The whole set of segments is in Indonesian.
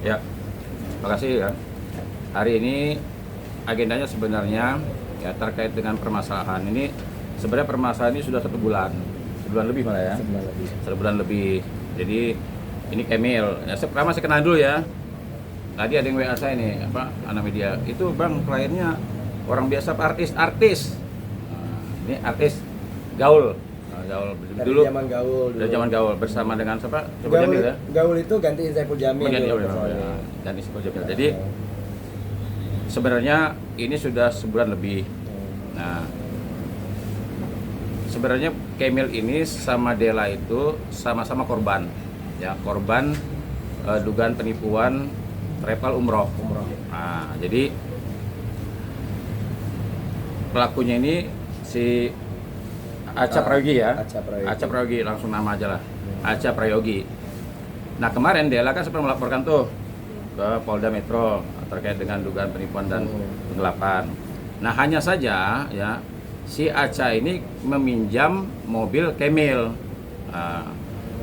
Ya, makasih ya. Hari ini agendanya sebenarnya ya terkait dengan permasalahan ini. Sebenarnya permasalahan ini sudah 1 bulan lebih malah ya. 1 bulan lebih. Jadi ini Kemil. Ya, pertama saya kenal dulu ya. Tadi ada yang WA saya nih, anak media. Itu bang kliennya orang biasa, artis. Nah, ini artis gaul. Gaul dulu. Dari zaman gaul bersama dengan siapa? Gaul, Jamil ya. Gaul itu ganti Saiful Jamil. Ganti Saiful Jamil. Jadi sebenarnya ini sudah sebulan lebih. Nah, sebenarnya Kemil ini sama Dela itu sama-sama korban. Ya, korban dugaan penipuan travel umroh. Nah, jadi pelakunya ini si Acha Prayogi ya. Acha Prayogi, langsung nama aja lah. Acha Prayogi. Nah, kemarin Dela kan sempat melaporkan tuh ke Polda Metro terkait dengan dugaan penipuan dan penggelapan. Nah, hanya saja ya si Acha ini meminjam mobil Kemil. Nah,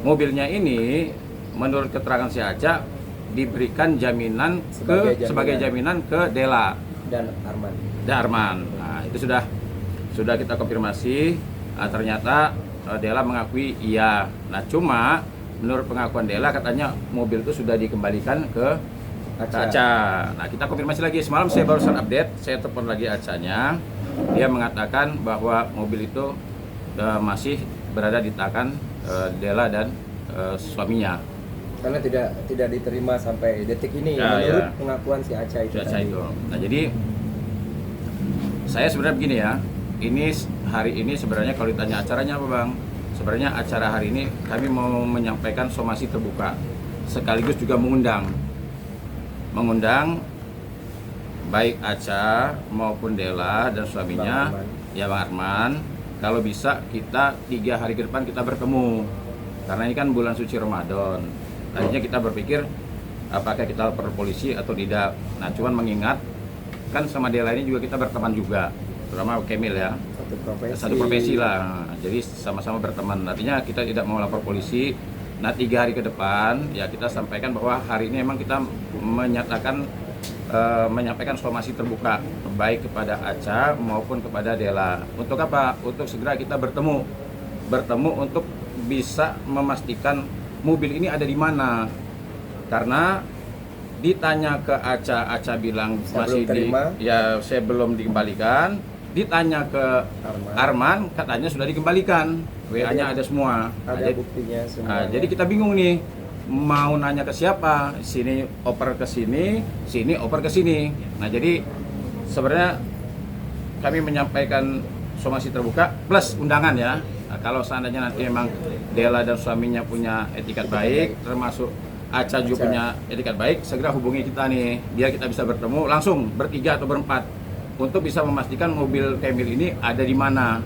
mobilnya ini menurut keterangan si Acha diberikan jaminan sebagai jaminan ke Dela dan Arman. Nah, itu sudah kita konfirmasi. Ternyata Dela mengakui iya. Nah, cuma menurut pengakuan Dela katanya mobil itu sudah dikembalikan ke Acha. Nah, kita konfirmasi lagi. Semalam saya barusan update, saya telepon lagi Achanya. Dia mengatakan bahwa mobil itu masih berada di tangan Dela dan suaminya. Karena tidak diterima sampai detik ini menurut pengakuan si Acha itu. Nah, jadi saya sebenarnya begini ya. Ini hari ini sebenarnya kalau ditanya acaranya apa bang? Sebenarnya acara hari ini kami mau menyampaikan somasi terbuka, sekaligus juga mengundang baik Acha maupun Dela dan suaminya, ya Bang Arman. Kalau bisa kita 3 hari ke depan kita bertemu, karena ini kan bulan suci Ramadan. Tadinya kita berpikir apakah kita lapor polisi atau tidak. Nah, cuman mengingat kan sama Dela ini juga kita berteman juga, terutama Kemil ya, satu profesi lah. Jadi sama-sama berteman. Artinya kita tidak mau lapor polisi. Nah, 3 hari ke depan ya kita sampaikan bahwa hari ini memang kita menyampaikan somasi terbuka baik kepada Acha maupun kepada Dela. Untuk apa? Untuk segera kita bertemu untuk bisa memastikan mobil ini ada di mana. Karena ditanya ke Acha bilang masih saya belum dikembalikan. Ditanya ke Arman katanya sudah dikembalikan. WA-nya ada semua. Ada buktinya semua. Jadi kita bingung nih, mau nanya ke siapa? Sini oper ke sini oper ke sini. Nah, jadi sebenarnya kami menyampaikan somasi terbuka plus undangan ya. Nah, kalau seandainya nanti memang Dela dan suaminya punya etikat baik, termasuk Acha juga punya etikat baik, segera hubungi kita nih, biar kita bisa bertemu langsung bertiga atau berempat untuk bisa memastikan mobil Kemil ini ada di mana.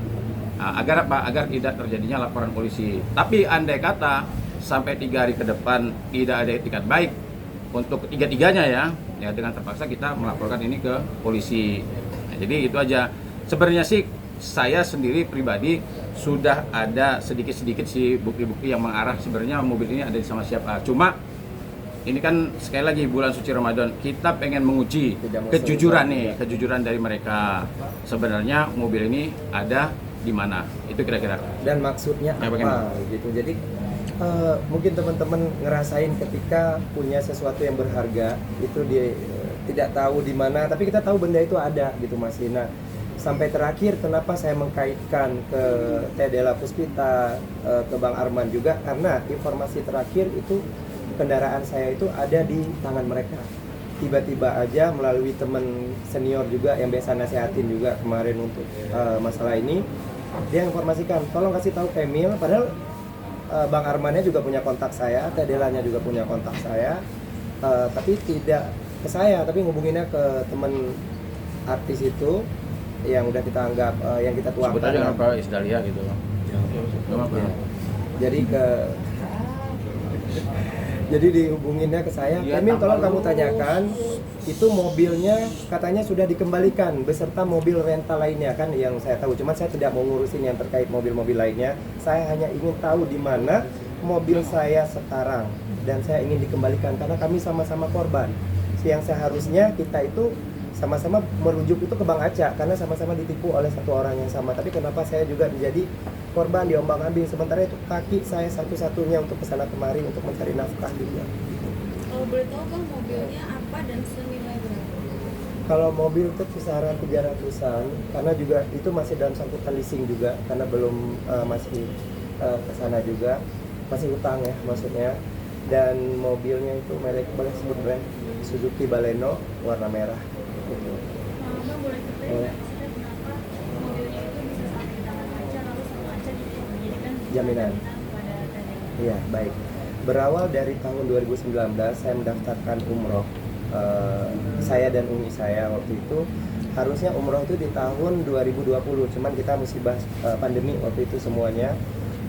Nah, agar apa? Agar tidak terjadinya laporan polisi. Tapi andai kata sampai 3 hari ke depan tidak ada etikat baik untuk ketiga-tiganya ya dengan terpaksa kita melaporkan ini ke polisi. Nah, jadi itu aja. Sebenarnya sih saya sendiri pribadi sudah ada sedikit-sedikit sih bukti-bukti yang mengarah sebenarnya mobil ini ada di sama siapa. Cuma ini kan sekali lagi bulan suci Ramadan, kita pengen menguji kejujuran dari mereka. Sebenarnya mobil ini ada di mana? Itu kira-kira. Dan maksudnya apa gitu. Jadi mungkin teman-teman ngerasain ketika punya sesuatu yang berharga itu dia tidak tahu di mana, tapi kita tahu benda itu ada gitu Mas. Nah, sampai terakhir kenapa saya mengkaitkan ke Teh Dela Puspita, ke Bang Arman juga, karena informasi terakhir itu kendaraan saya itu ada di tangan mereka. Tiba-tiba aja melalui teman senior juga yang biasa nasihatin juga kemarin untuk masalah ini, dia informasikan tolong kasih tahu Kemil, padahal Bang Armannya juga punya kontak saya, Teh Delanya juga punya kontak saya, tapi tidak ke saya, tapi ngubunginnya ke teman artis itu yang udah kita anggap yang kita tuangkan. Sebut aja apa Isdalia gitu loh. Jadi dihubunginnya ke saya, Kemil tolong kamu tanyakan itu mobilnya katanya sudah dikembalikan beserta mobil rental lainnya kan yang saya tahu. Cuman saya tidak mau ngurusin yang terkait mobil-mobil lainnya. Saya hanya ingin tahu di mana mobil saya sekarang dan saya ingin dikembalikan karena kami sama-sama korban. Yang seharusnya kita itu sama-sama merujuk itu ke Bang Aca karena sama-sama ditipu oleh satu orang yang sama. Tapi kenapa saya juga menjadi korban diombang-ambing, sementara itu kaki saya satu-satunya untuk kesana kemari untuk mencari nafkah juga. Kalau boleh tahu Bang, mobilnya apa dan senilai berapa? Kalau mobil itu kisaran 300-an karena juga itu masih dalam sangkutan leasing juga karena belum masih kesana juga, masih utang ya maksudnya. Dan mobilnya itu merek, boleh sebut brand, Suzuki Baleno warna merah gitu. Bang boleh ceritain nggak maksudnya kenapa mobilnya itu bisa sampai di tangan Aca lalu sama Aca dijadikan Jaminan. kepada Tadela? Iya, baik. Berawal dari tahun 2019 saya mendaftarkan umroh. Saya dan umi saya waktu itu harusnya umroh itu di tahun 2020, cuman kita musibah pandemi waktu itu semuanya.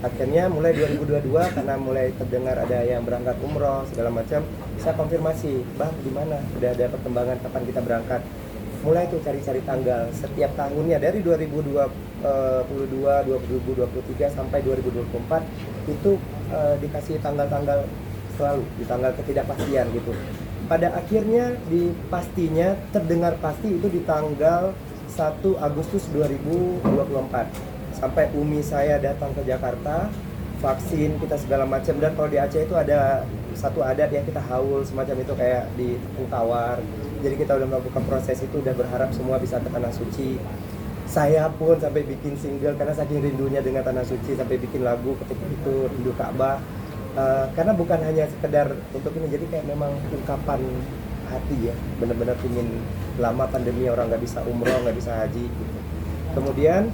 Akhirnya mulai 2022 karena mulai terdengar ada yang berangkat umroh segala macam, saya konfirmasi, Bang di mana? Udah ada perkembangan kapan kita berangkat? Mulai tuh cari-cari tanggal setiap tahunnya dari 2022, 2023 sampai 2024 itu dikasih tanggal-tanggal selalu di tanggal ketidakpastian gitu. Pada akhirnya pastinya terdengar pasti itu di tanggal 1 Agustus 2024. Sampai umi saya datang ke Jakarta, vaksin kita segala macam. Dan kalau di Aceh itu ada satu adat yang kita haul semacam itu kayak di tepung tawar. Jadi kita udah melakukan proses itu, udah berharap semua bisa ke tanah suci. Saya pun sampai bikin single karena saking rindunya dengan tanah suci, sampai bikin lagu ketika itu, Rindu Ka'bah. Karena bukan hanya sekedar untuk ini, jadi kayak memang ungkapan hati ya, benar-benar ingin. Lama pandemi orang nggak bisa umroh, nggak bisa haji gitu. Kemudian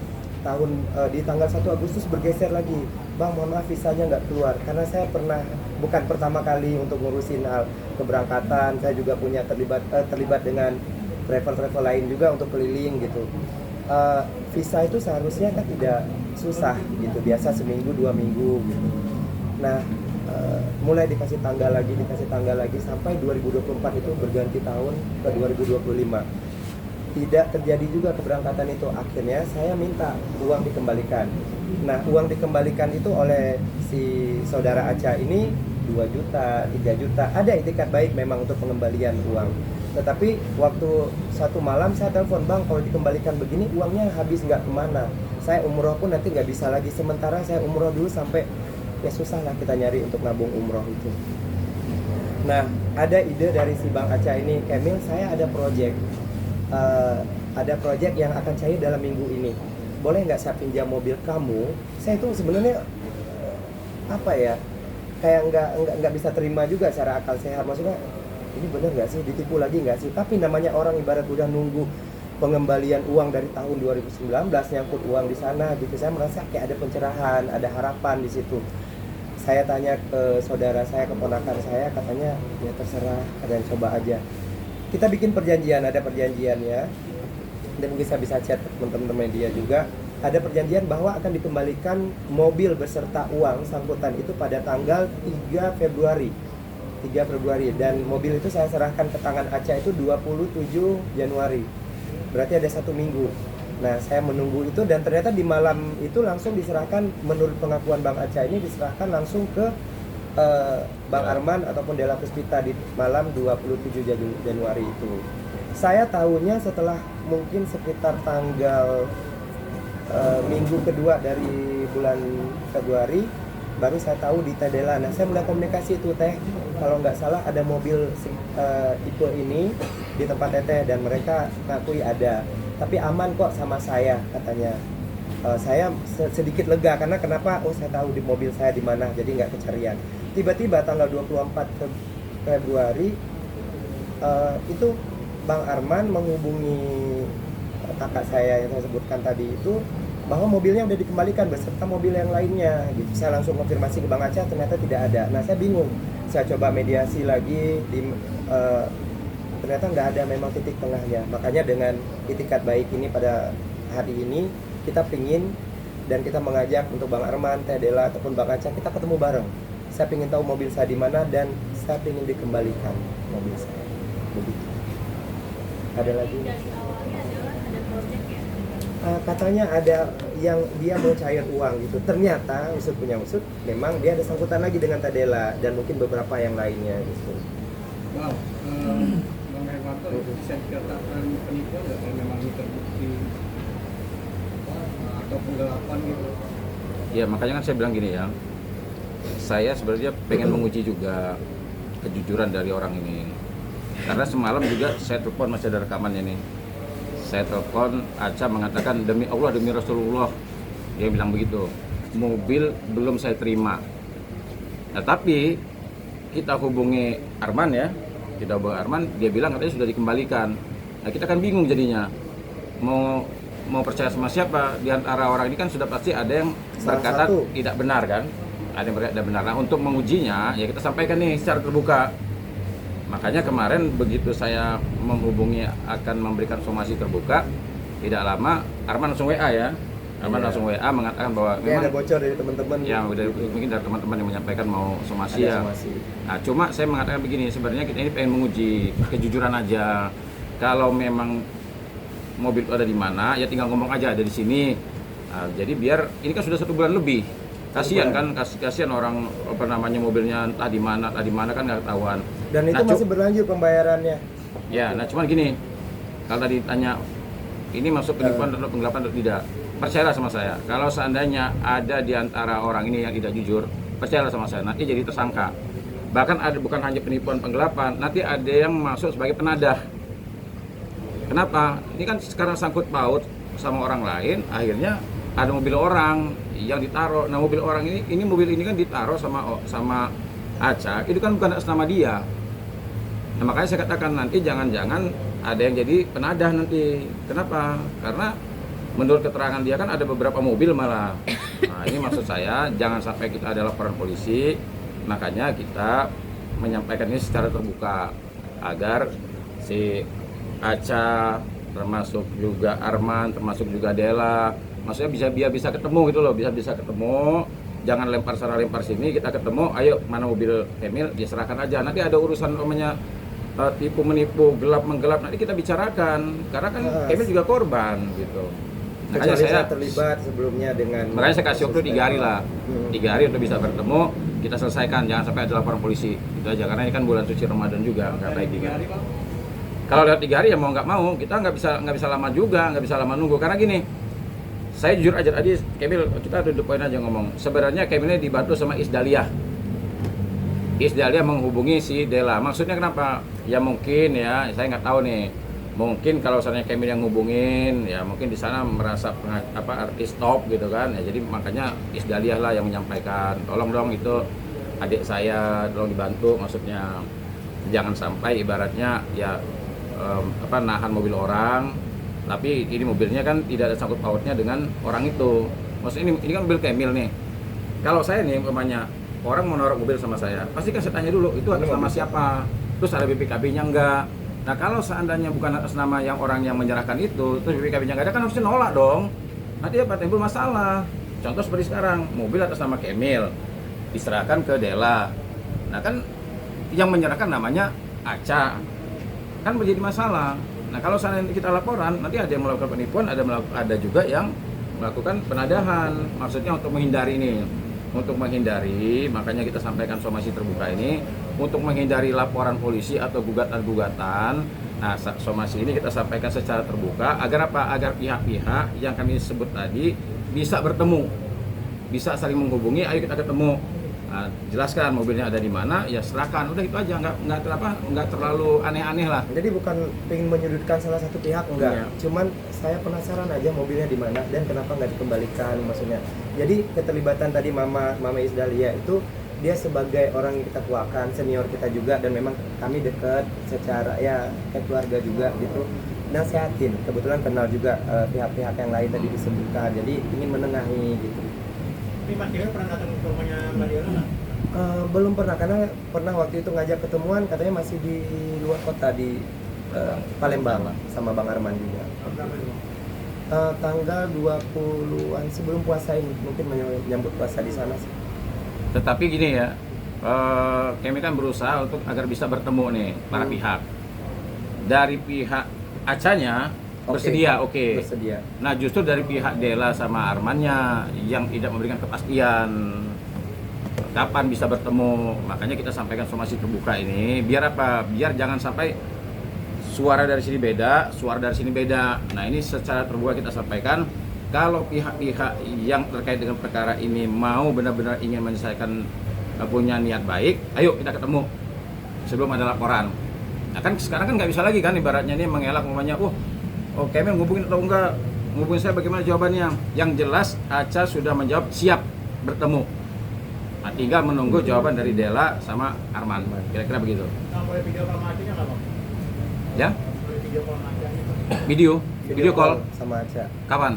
di tanggal 1 Agustus bergeser lagi, Bang mohon maaf visanya nggak keluar karena saya pernah, bukan pertama kali untuk ngurusin hal keberangkatan, saya juga punya terlibat dengan travel lain juga untuk keliling gitu. Visa itu seharusnya kan tidak susah gitu, biasa seminggu 2 minggu gitu. Nah mulai dikasih tanggal lagi sampai 2024 itu berganti tahun ke 2025. Tidak terjadi juga keberangkatan itu. Akhirnya saya minta uang dikembalikan. Nah uang dikembalikan itu oleh si saudara Aca ini 2 juta, 3 juta. Ada itikat baik memang untuk pengembalian uang. Tetapi waktu satu malam saya telepon, Bang kalau dikembalikan begini uangnya habis nggak kemana? Saya umroh pun nanti nggak bisa lagi. Sementara saya umroh dulu sampai, ya susah lah kita nyari untuk nabung umroh itu. Nah ada ide dari si Bang Aca ini, Emil saya ada project yang akan cair dalam minggu ini. Boleh nggak saya pinjam mobil kamu? Saya itu sebenarnya apa ya, kayak nggak bisa terima juga secara akal sehat. Maksudnya ini bener nggak sih, ditipu lagi nggak sih? Tapi namanya orang ibarat udah nunggu pengembalian uang dari tahun 2019, nyangkut uang di sana gitu. Saya merasa kayak ada pencerahan, ada harapan di situ. Saya tanya ke saudara saya, keponakan saya, katanya ya terserah, kalian coba aja. Kita bikin perjanjian, ada perjanjiannya, dan mungkin saya bisa chat teman-teman media juga. Ada perjanjian bahwa akan dikembalikan mobil beserta uang sangkutan itu pada tanggal 3 Februari dan mobil itu saya serahkan ke tangan Aca itu 27 Januari. Berarti ada 1 minggu. Nah saya menunggu itu dan ternyata di malam itu langsung diserahkan, menurut pengakuan Bang Aca ini diserahkan langsung ke Bang Arman ataupun Della Puspita di malam 27 Januari itu. Saya tahunya setelah mungkin sekitar tanggal minggu kedua dari bulan Februari, baru saya tahu di Tadela. Nah saya mulai komunikasi itu, Teh kalau nggak salah ada mobil tipe ini di tempat Teteh dan mereka ngakui ada, tapi aman kok sama saya katanya. Saya sedikit lega karena kenapa? Oh saya tahu di mobil saya di mana, jadi nggak kecarian. Tiba-tiba tanggal 24 Februari itu Bang Arman menghubungi kakak saya yang saya sebutkan tadi itu bahwa mobilnya udah dikembalikan beserta mobil yang lainnya gitu. Saya langsung konfirmasi ke Bang Aca, ternyata tidak ada. Nah saya bingung, saya coba mediasi lagi ternyata nggak ada memang titik tengahnya. Makanya dengan itikat baik ini pada hari ini kita pingin dan kita mengajak untuk Bang Arman, Teh Della ataupun Bang Aca, kita ketemu bareng. Saya ingin tahu mobil saya di mana dan saya ingin dikembalikan mobil saya. Begitu. Ada lagi? Dari awalnya adalah ada project ya. katanya ada yang dia mau cair uang gitu. Ternyata usut punya usut, memang dia ada sangkutan lagi dengan Tadela dan mungkin beberapa yang lainnya gitu. Wow, Bang Hermanto itu bisa dikatakan penipuan nggak kalau memang ini terbukti atau penggelapan gitu? Ya makanya kan saya bilang gini ya, saya sebenarnya pengen menguji juga kejujuran dari orang ini. Karena semalam juga saya telepon, masih ada rekamannya nih. Saya telepon, Aca mengatakan demi Allah, demi Rasulullah, dia bilang begitu. Mobil belum saya terima. Nah tapi kita hubungi Arman ya, kita hubungi Arman, dia bilang katanya sudah dikembalikan. Nah kita kan bingung jadinya, mau percaya sama siapa? Di antara orang ini kan sudah pasti ada yang berkata tidak benar kan, ada yang berkata tidak benar. Nah untuk mengujinya ya kita sampaikan nih secara terbuka. Makanya kemarin begitu saya menghubungi akan memberikan somasi terbuka, tidak lama Arman langsung WA ya. Arman langsung WA mengatakan bahwa Ini memang ada bocor dari teman-teman. ya mungkin dari teman-teman yang menyampaikan mau somasi Ada ya. somasi. Nah cuma saya mengatakan begini, sebenarnya kita ini pengen menguji kejujuran aja. Kalau memang mobil itu ada di mana, ya tinggal ngomong aja ada di sini. Nah, jadi biar ini kan sudah 1 bulan lebih. Kasihan kan, kasihan orang apa namanya mobilnya entah di mana kan nggak ketahuan. Dan itu Nah, masih berlanjut pembayarannya. Ya, nah cuman gini, kalau tadi tanya ini masuk penipuan atau penggelapan atau tidak, percayalah sama saya. Kalau seandainya ada di antara orang ini yang tidak jujur, percayalah sama saya, nanti jadi tersangka. Bahkan ada bukan hanya penipuan penggelapan, nanti ada yang masuk sebagai penadah. Kenapa? Ini kan sekarang sangkut paut sama orang lain, akhirnya ada mobil orang yang ditaruh. Nah mobil orang ini mobil ini kan ditaruh sama Aca, itu kan bukan atas nama dia. Nah makanya saya katakan nanti jangan-jangan ada yang jadi penadah nanti. Kenapa? Karena menurut keterangan dia kan ada beberapa mobil malah. Nah ini maksud saya jangan sampai kita ada laporan polisi. Makanya kita menyampaikan ini secara terbuka agar si Aca, termasuk juga Arman, termasuk juga Dela, maksudnya bisa ketemu gitu loh, bisa ketemu. Jangan lempar sana lempar sini, kita ketemu, ayo mana mobil Emil, dia serahkan aja. Nanti ada urusan namanya tipu menipu, gelap menggelap, nanti kita bicarakan. Karena kan Emil juga korban gitu. Makanya Kecuali saya terlibat sebelumnya dengan. Makanya saya kasih waktu 3 hari lah, 3 hari untuk bisa bertemu, kita selesaikan, jangan sampai ada laporan polisi. Itu aja, karena ini kan bulan suci Ramadan juga, nggak baik juga. Kalau lewat 3 hari ya mau nggak mau, kita nggak bisa lama juga, nggak bisa lama nunggu. Karena gini, saya jujur aja tadi, Kemil, kita duduk poin aja ngomong. Sebenarnya Kemilnya dibantu sama Isdalia. Isdalia menghubungi si Dela. Maksudnya kenapa? Ya mungkin ya, saya nggak tahu nih. Mungkin kalau misalnya Kemil yang ngubungin, ya mungkin di sana merasa artis top gitu kan. Ya jadi makanya Isdalia lah yang menyampaikan. Tolong dong itu adik saya, tolong dibantu. Maksudnya jangan sampai ibaratnya ya nahan mobil orang. Tapi ini mobilnya kan tidak ada sangkut pautnya dengan orang itu. Maksudnya ini kan mobil Kemil nih. Kalau saya nih umpamanya orang mau naruh mobil sama saya, pasti kan saya tanya dulu itu atas nama siapa, terus ada BPKB-nya enggak. Nah kalau seandainya bukan atas nama yang orang yang menyerahkan itu, terus BPKB-nya enggak ada kan harusnya nolak dong. Nanti apa timbul masalah. Contoh seperti sekarang, mobil atas nama Kemil diserahkan ke Dela. Nah kan yang menyerahkan namanya Aca, kan menjadi masalah. Nah kalau seandainya kita laporan, nanti ada yang melakukan penipuan, ada juga yang melakukan penadahan. Maksudnya untuk menghindari ini, untuk menghindari, makanya kita sampaikan somasi terbuka ini, untuk menghindari laporan polisi atau gugatan-gugatan. Nah somasi ini kita sampaikan secara terbuka, agar apa? Agar pihak-pihak yang kami sebut tadi bisa bertemu, bisa saling menghubungi, ayo kita ketemu. Nah, jelaskan mobilnya ada di mana, ya silakan, udah itu aja, nggak terlalu aneh-aneh lah. Jadi bukan pengen menyudutkan salah satu pihak, enggak. Iya. Cuman saya penasaran aja mobilnya di mana dan kenapa nggak dikembalikan maksudnya. Jadi keterlibatan tadi Mama Isdalia itu dia sebagai orang yang kita tuakan, senior kita juga, dan memang kami dekat secara ya kayak keluarga juga gitu. Nasihatin, kebetulan kenal juga pihak-pihak yang lain tadi disebutkan, jadi ingin menengahi gitu. Tapi Mas Dewa pernah datang ke rumahnya Mbak Dela nggak? Belum pernah, karena pernah waktu itu ngajak ketemuan, katanya masih di luar kota di Palembang sama Bang Arman juga. Berapa itu? Tanggal 20-an sebelum puasa ini, mungkin menyambut puasa di sana sih. Tetapi gini ya, kami kan berusaha untuk agar bisa bertemu nih para pihak. Dari pihak Acanya bersedia, oke. Bersedia. Nah justru dari pihak Dela sama Armannya yang tidak memberikan kepastian kapan bisa bertemu, makanya kita sampaikan somasi terbuka ini biar apa? Biar jangan sampai suara dari sini beda, suara dari sini beda. Nah ini secara terbuka kita sampaikan kalau pihak-pihak yang terkait dengan perkara ini mau benar-benar ingin menyelesaikan, punya niat baik, ayo kita ketemu sebelum ada laporan. Nah kan sekarang kan nggak bisa lagi kan ibaratnya ini mengelak namanya, oh Kemil ngubungin atau enggak, ngubungin saya bagaimana jawabannya. Yang jelas Aca sudah menjawab siap bertemu. Nah, tinggal menunggu jawaban dari Dela sama Arman, kira-kira begitu. boleh video sama Acanya nggak bang? Ya? Boleh video call sama Acanya? Video call sama Aca. kapan?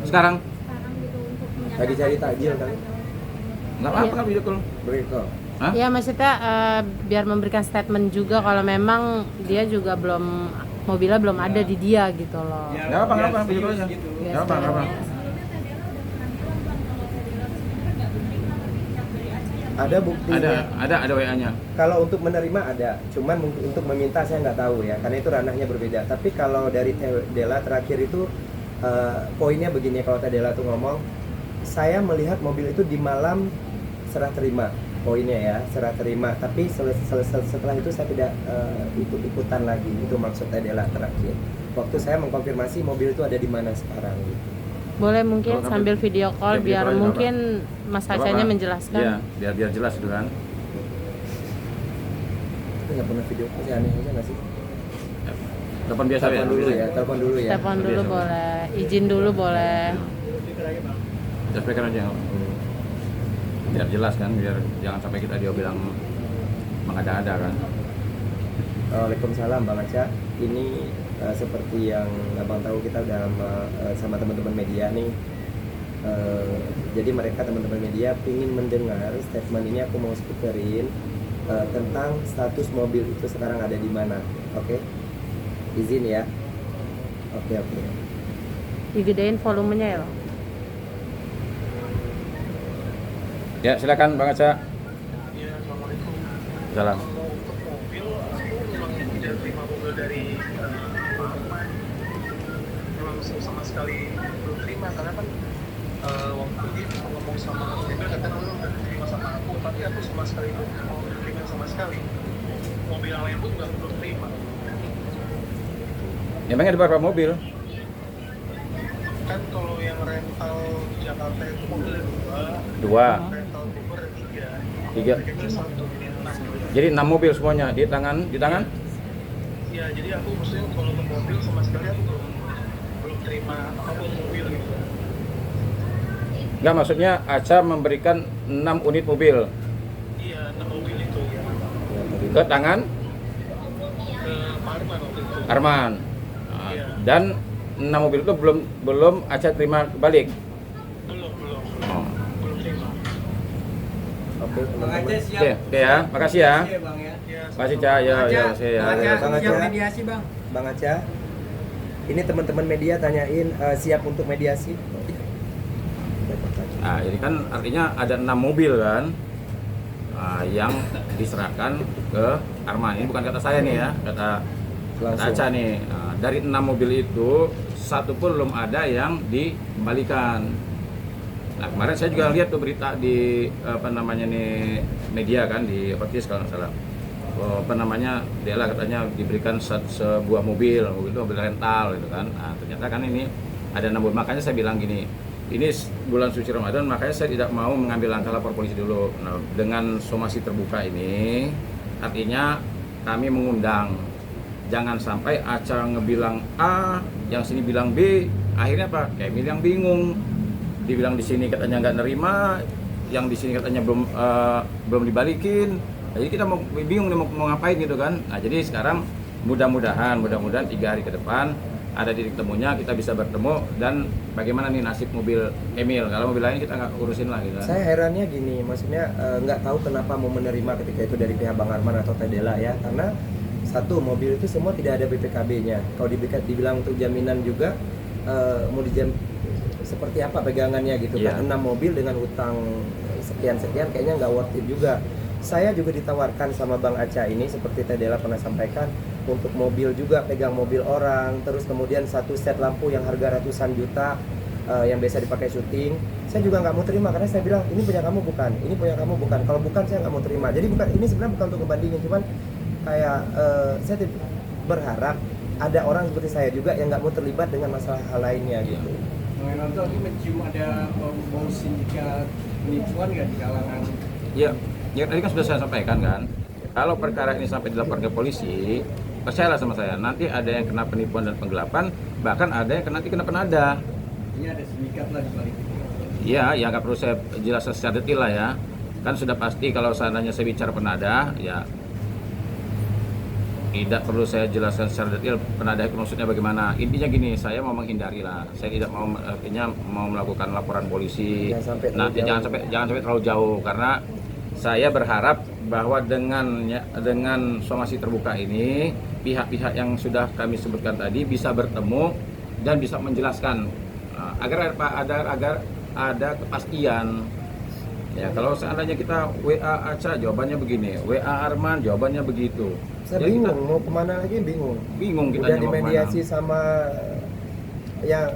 Sekarang? Sekarang gitu untuk menyatakan Lagi cari takjil kali. Nggak apa-apa kan video call? Beri call. Hah? Ya maksudnya biar memberikan statement juga kalau memang dia juga belum, mobilnya belum ada di dia gitu loh. Nggak apa-apa, video call aja. Gitu. Nggak apa-apa. Ada buktinya. Ada WA-nya. Kalau untuk menerima ada, cuman untuk meminta saya nggak tahu ya, karena itu ranahnya berbeda. Tapi kalau dari Dela terakhir itu poinnya begini, kalau Teh Dela tuh ngomong, saya melihat mobil itu di malam serah terima, poinnya ya, serah terima. Tapi setelah itu saya tidak ikut-ikutan lagi, itu maksud Teh Dela terakhir. Waktu saya mengkonfirmasi mobil itu ada di mana sekarang gitu. Boleh mungkin Kalau sambil video call Ya, video biar call aja, mungkin Mas Nggak Acanya apa-apa. menjelaskan. Iya, biar jelas itu kan. Itu nggak pernah video call, sih aneh aja nggak sih? Telepon biasa ya. Telepon dulu ya, telepon dulu ya. Telepon dulu Biasa. boleh, izin dulu boleh. Jujur aja bang. Kita sampaikan aja. Biar jelas kan, biar jangan sampai kita dia bilang mengada-ada kan. Waalaikumsalam Bang Aca. Ini seperti yang Abang tahu kita udah sama teman-teman media nih. Jadi mereka teman-teman media ingin mendengar statement ini, aku mau speakerin tentang status mobil itu sekarang ada di mana. Oke? Izin ya. Oke. Digedein volumenya ya loh. Ya, silakan Bang Aca. Ya, assalamualaikum. Salam. Kalau untuk mobil, aku memang tidak terima mobil dari Arman. Memang sama sekali belum terima karena kan waktu dia ngomong sama dia katanya lu udah terima sama aku, tapi aku sama sekali belum mau terima sama sekali. Mobil yang lain pun juga belum terima. Emangnya ada berapa mobil? Kan kalau yang rental di Jakarta itu mobilnya Dua. rental Uber Tiga. Tiga satu, jadi 6. Jadi 6 mobil semuanya di tangan. Ya, jadi aku maksudnya kalau untuk mobil sama sekali aku belum terima apapun mobil gitu. Enggak, maksudnya Aca memberikan 6 unit mobil Iya, 6 mobil itu ya. ke tangan Ke Pak Arman waktu itu. Arman. Nah, Iya. dan 6 mobil itu belum Aca terima balik. Belum Oh. terima. Oke, Bang Aceh teman-teman. siap. Oke ya, makasih ya. Makasih bang ya. Ya, Makasih Ca, ya, Bang ya, Aceh, ya, Bang ya. Aceh, Bang siap Aceh. mediasi bang. Bang Aca. Ini teman-teman media tanyain siap untuk mediasi. Nah, ini kan artinya ada 6 mobil kan yang diserahkan ke Arman. Ini bukan kata saya nih ya, kata Langsung. Aca nih. Nah, dari 6 mobil itu satu pun belum ada yang dikembalikan. Nah, kemarin saya juga lihat tuh berita di apa namanya nih media kan di Hotis kalau nggak salah. Apa namanya, Dela katanya diberikan sebuah mobil itu mobil rental gitu kan. Nah, ternyata kan ini ada 6 mobil. Makanya saya bilang gini, ini bulan suci Ramadan, makanya saya tidak mau mengambil langkah lapor polisi dulu. Nah, dengan somasi terbuka ini artinya kami mengundang, jangan sampai Aca ngebilang A, yang sini bilang B, akhirnya apa? Kemil yang bingung. Dibilang di sini katanya nggak nerima, yang di sini katanya belum dibalikin. Nah, jadi kita mau bingung nih mau ngapain gitu kan. Nah, jadi sekarang mudah-mudahan 3 hari ke depan ada titik temunya, kita bisa bertemu, dan bagaimana nih nasib mobil Emil. Kalau mobil lain kita nggak urusin lah gitu. Saya herannya gini, maksudnya nggak tahu kenapa mau menerima ketika itu dari pihak Bang Arman atau Teh Dela ya, karena satu, mobil itu semua tidak ada BPKB-nya. Kalau dibilang untuk jaminan juga mau seperti apa pegangannya gitu Iya. kan. 6 mobil dengan utang sekian-sekian kayaknya nggak worth it juga. saya juga ditawarkan sama Bang Aca ini seperti Teh Dela pernah sampaikan untuk mobil juga, pegang mobil orang, terus kemudian satu set lampu yang harga ratusan juta yang biasa dipakai syuting. Saya juga nggak mau terima karena saya bilang ini punya kamu bukan, ini punya kamu bukan. Kalau bukan saya nggak mau terima. Jadi bukan, ini sebenarnya bukan untuk ngebandingin, cuman kayak saya berharap ada orang seperti saya juga yang nggak mau terlibat dengan masalah hal lainnya gitu. Bang Hermanto ini mencium ada bau sindikat penipuan nggak di kalangan? Ya, ya tadi kan sudah saya sampaikan kan. Kalau perkara ini sampai dilaporkan ke polisi, percayalah sama saya, nanti ada yang kena penipuan dan penggelapan, bahkan ada yang nanti kena penada. Ini ada sindikat lah di balik itu. Iya, ya nggak perlu saya jelaskan secara detail lah ya. Kan sudah pasti kalau seandainya saya bicara penada, ya tidak perlu saya jelaskan secara detail penada itu maksudnya bagaimana. Intinya gini, saya mau menghindari lah. Saya tidak mau artinya mau melakukan laporan polisi. Nanti jangan sampai terlalu jauh karena saya berharap bahwa dengan somasi terbuka ini pihak-pihak yang sudah kami sebutkan tadi bisa bertemu dan bisa menjelaskan agar ada kepastian. Ya, kalau seandainya kita WA Aca jawabannya begini, WA Arman jawabannya begitu. Saya Jadi bingung mau kemana lagi, bingung kita udah mau dimediasi kemana. sama yang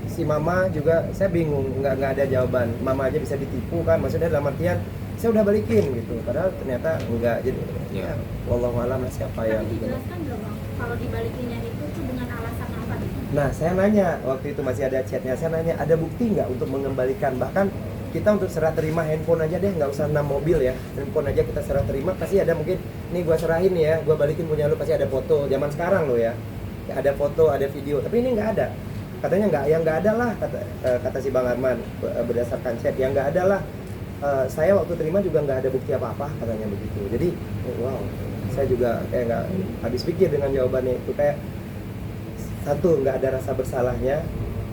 si mama juga, saya bingung, nggak ada jawaban. Mama aja bisa ditipu kan, maksudnya dalam artian saya udah balikin gitu, padahal ternyata enggak. Jadi Ya. wallahualam siapa yang Tapi dijelaskan nggak bang, kalau dibalikinnya itu tuh dengan alasan apa gitu? Nah, saya nanya, waktu itu masih ada chatnya, saya nanya, ada bukti nggak untuk mengembalikan? Bahkan kita untuk serah terima handphone aja deh, nggak usah 6 mobil ya, handphone aja kita serah terima, pasti ada mungkin, nih gua serahin nih ya, gua balikin punya lu, pasti ada foto, zaman sekarang lo ya, ada foto, ada video, tapi ini nggak ada. Katanya nggak, yang nggak ada lah, kata si Bang Arman, berdasarkan chat, yang nggak ada lah. Saya waktu terima juga nggak ada bukti apa-apa, katanya begitu. Jadi, wow, saya juga kayak nggak habis pikir dengan jawabannya itu, kayak satu, nggak ada rasa bersalahnya.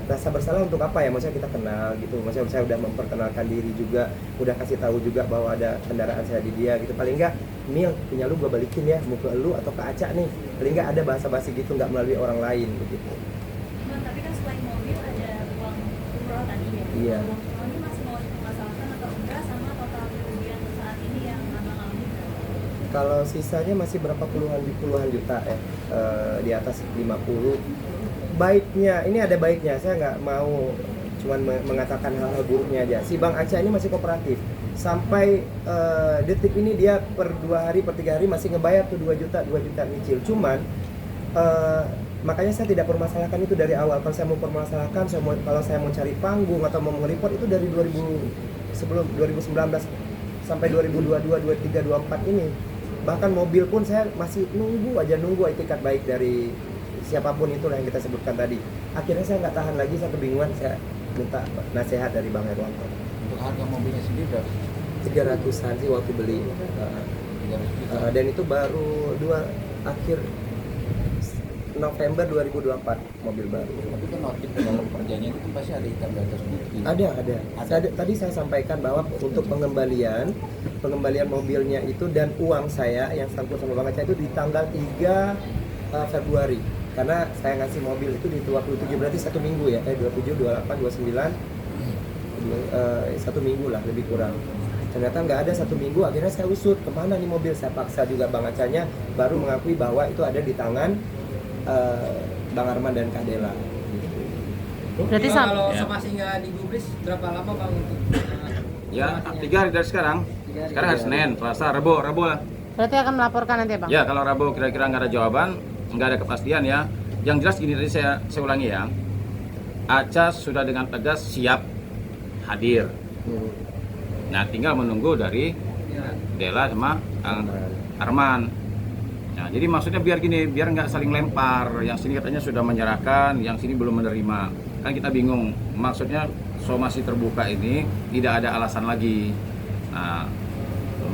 Rasa bersalah untuk apa ya? Maksudnya kita kenal gitu, maksudnya saya udah memperkenalkan diri juga, udah kasih tahu juga bahwa ada kendaraan saya di dia gitu. Paling nggak, Mil, punya lu gua balikin ya, mau ke lu atau ke Aca nih. Paling nggak ada basa-basi gitu, nggak melalui orang lain begitu. Bang, tapi kan selain mobil ada uang umroh tadi ya. Iya. Uang umroh ini masih mau dipermasalahkan atau enggak, sama total kerugian saat ini yang abang alami? Kalau sisanya masih berapa puluhan juta ya, di atas 50. Baiknya, ini ada baiknya, saya nggak mau cuman mengatakan hal-hal buruknya aja. Si Bang Aca ini masih kooperatif. Sampai detik ini dia per 2 hari, per 3 hari masih ngebayar tuh 2 juta nyicil. Cuman makanya saya tidak permasalahkan itu dari awal. Kalau saya mau permasalahkan, kalau saya mau cari panggung atau mau nge-report itu dari sebelum 2019 sampai 2022, 23, 24 ini. Bahkan mobil pun saya masih nunggu etikat baik dari siapapun itulah yang kita sebutkan tadi. Akhirnya saya nggak tahan lagi, saya kebingungan, saya minta nasihat dari Bang Hermanto. Untuk harga mobilnya sendiri berapa? 300-an sih waktu beli. 300 juta. Dan itu baru akhir November 2024 mobil baru. Tapi kan notif dalam perjanjian itu pasti ada hitam di atas putih. Ada. Tadi saya sampaikan bahwa untuk pengembalian mobilnya itu dan uang saya yang sangkut sama Bang Aca itu di tanggal 3 Februari. Karena saya ngasih mobil itu di 27, berarti 1 minggu ya, 27, 28, 29, 1 minggu lah lebih kurang. Ternyata nggak ada 1 minggu, akhirnya saya usut kemana nih mobil, saya paksa juga Bang Acanya baru mengakui bahwa itu ada di tangan Bang Arman dan Kak Dela. Berarti Bang, kalau Ya. somasi nggak digubris berapa lama bang untuk Ya, somasinya? 3 hari dari sekarang. Sekarang hari Senin, Selasa, Rabu lah. berarti akan melaporkan nanti ya bang? Ya, kalau Rabu kira-kira nggak ada jawaban, nggak ada kepastian ya. Yang jelas gini, tadi saya ulangi ya. Aca sudah dengan tegas siap hadir. Nah, tinggal menunggu dari Ya. Dela sama Arman. Nah, jadi maksudnya biar nggak saling lempar. Yang sini katanya sudah menyerahkan, yang sini belum menerima. Kan kita bingung. Maksudnya somasi terbuka ini tidak ada alasan lagi. Nah,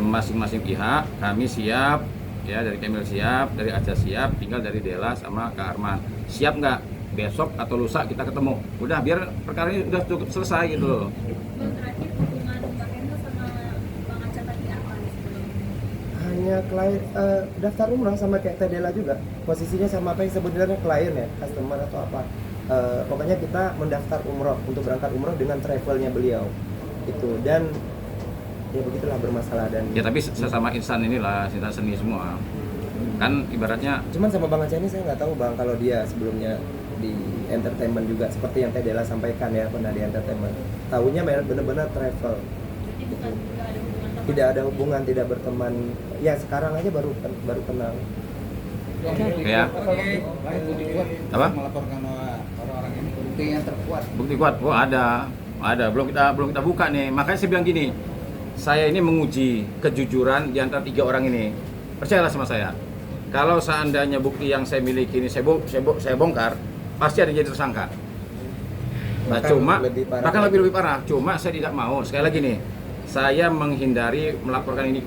masing-masing pihak kami siap, ya dari Kemil siap, dari Aca siap, tinggal dari Dela sama Kak Arman. Siap nggak? Besok atau lusa kita ketemu. Udah biar perkara ini udah cukup selesai gitu loh. Bang, terakhir hubungan Bang Endo sama Bang Aca tadi apa nih sebelumnya? Hanya klien daftar umrah sama kayak Teh Dela juga. Posisinya sama apa yang sebenarnya klien ya, customer atau apa. Pokoknya kita mendaftar umroh untuk berangkat umroh dengan travelnya beliau. Itu dan ya begitulah bermasalah. Dan Ya tapi sesama insan inilah, insan seni semua. Kan ibaratnya cuman sama Bang Aceh ini saya nggak tahu Bang, kalau dia sebelumnya di entertainment juga seperti yang Teh Dela sampaikan ya, pernah di entertainment. Tahunya benar-benar travel. Berarti bukan nggak ada hubungan teman. Tidak ada hubungan, tidak berteman. Ya sekarang aja baru kenal. ya Bukti kuat Apa? melaporkan orang-orang ini, bukti yang terkuat. bukti kuat. Oh ada belum kita buka nih. Makanya saya bilang gini, saya ini menguji kejujuran di antara 3 orang ini. Percayalah sama saya. Kalau seandainya bukti yang saya miliki ini saya bongkar, pasti ada jadi tersangka. Nah, Bahkan cuma lebih parah bahkan lagi. lebih parah. Cuma saya tidak mau. Sekali lagi nih, saya menghindari melaporkan ini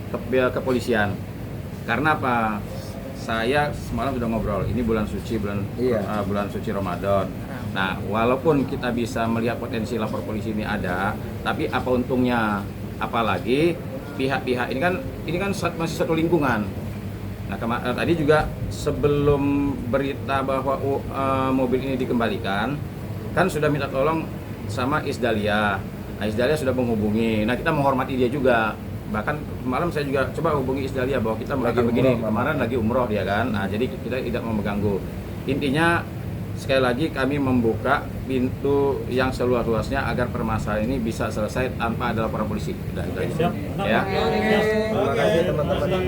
ke polisian. Karena apa? Saya semalam sudah ngobrol. Ini bulan suci, Iya. bulan suci Ramadan. Nah, walaupun kita bisa melihat potensi lapor polisi ini ada, tapi apa untungnya? Apalagi pihak-pihak ini kan masih satu lingkungan. Nah, tadi juga sebelum berita bahwa mobil ini dikembalikan, kan sudah minta tolong sama Isdalia. Nah, Isdalia sudah menghubungi. Nah, kita menghormati dia juga. Bahkan malam saya juga coba hubungi Isdalia bahwa kita Lagi akan begini. umroh, Kemarin lagi umroh dia kan. Nah, jadi kita tidak mau mengganggu. Intinya sekali lagi kami membuka pintu yang seluas-luasnya agar permasalahan ini bisa selesai tanpa ada laporan polisi. Udah, itu aja. Ya. Terima kasih teman-teman.